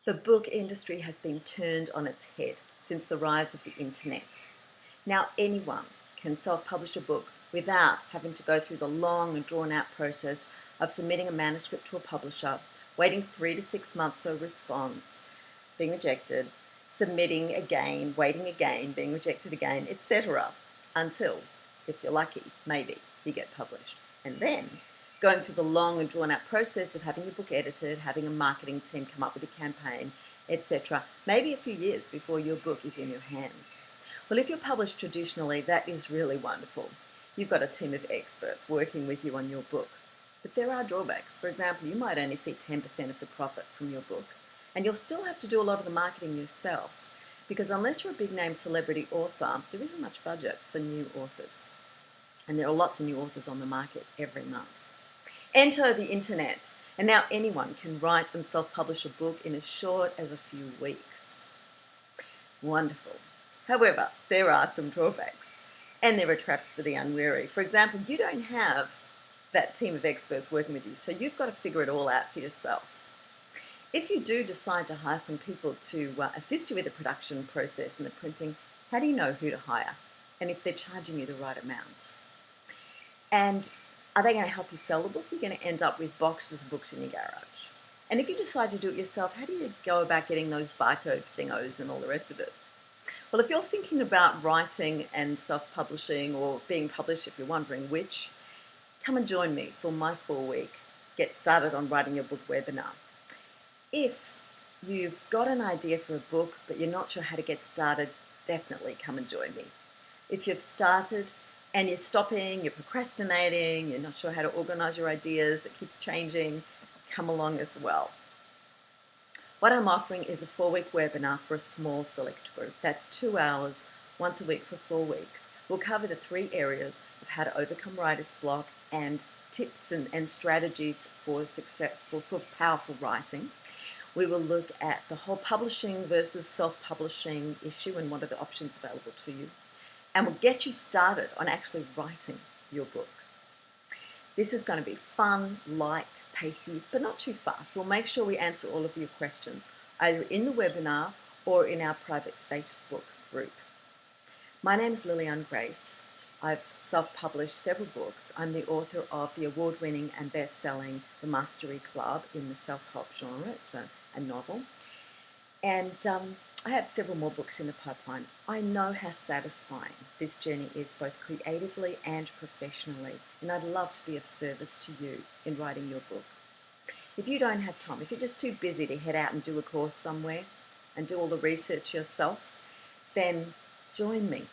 The book industry has been turned on its head since the rise of the internet. Now anyone can self-publish a book without having to go through the long and drawn-out process of submitting a manuscript to a publisher, waiting 3 to 6 months for a response, being rejected, submitting again, waiting again, being rejected again, etc. until, if you're lucky, maybe you get published. And then going through the long and drawn-out process of having your book edited, having a marketing team come up with a campaign, etc., maybe a few years before your book is in your hands. Well, if you're published traditionally, that is really wonderful. You've got a team of experts working with you on your book. But there are drawbacks. For example, you might only see 10% of the profit from your book, and you'll still have to do a lot of the marketing yourself, because unless you're a big-name celebrity author, there isn't much budget for new authors. And there are lots of new authors on the market every month. Enter the internet, and now anyone can write and self-publish a book in as short as a few weeks. Wonderful. However, there are some drawbacks, and there are traps for the unwary. For example, you don't have that team of experts working with you, so you've got to figure it all out for yourself. If you do decide to hire some people to assist you with the production process and the printing, how do you know who to hire and if they're charging you the right amount? And are they going to help you sell the book? You're going to end up with boxes of books in your garage. And if you decide to do it yourself, how do you go about getting those barcode thingos and all the rest of it? Well, if you're thinking about writing and self-publishing, or being published if you're wondering which, come and join me for my 4-week Get Started on Writing Your Book webinar. If you've got an idea for a book but you're not sure how to get started, definitely come and join me. If you've started and you're stopping, you're procrastinating, you're not sure how to organize your ideas, it keeps changing, come along as well. What I'm offering is a 4-week webinar for a small select group. That's 2 hours, once a week for 4 weeks. We'll cover the 3 areas of how to overcome writer's block and tips and strategies for powerful writing. We will look at the whole publishing versus self-publishing issue and what are the options available to you. And we'll get you started on actually writing your book. This is going to be fun, light, pacey, but not too fast. We'll make sure we answer all of your questions, either in the webinar or in our private Facebook group. My name is Lillian Grace. I've self-published several books. I'm the author of the award-winning and best-selling The Mastery Club in the self-help genre. It's a novel. And I have several more books in the pipeline. I know how satisfying this journey is, both creatively and professionally, and I'd love to be of service to you in writing your book. If you don't have time, if you're just too busy to head out and do a course somewhere and do all the research yourself, then join me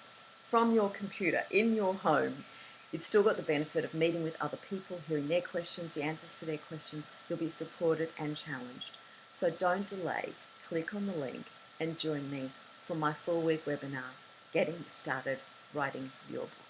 from your computer in your home. You've still got the benefit of meeting with other people, hearing their questions, the answers to their questions. You'll be supported and challenged. So don't delay. Click on the link and join me for my 4-week webinar, Getting Started Writing Your Book.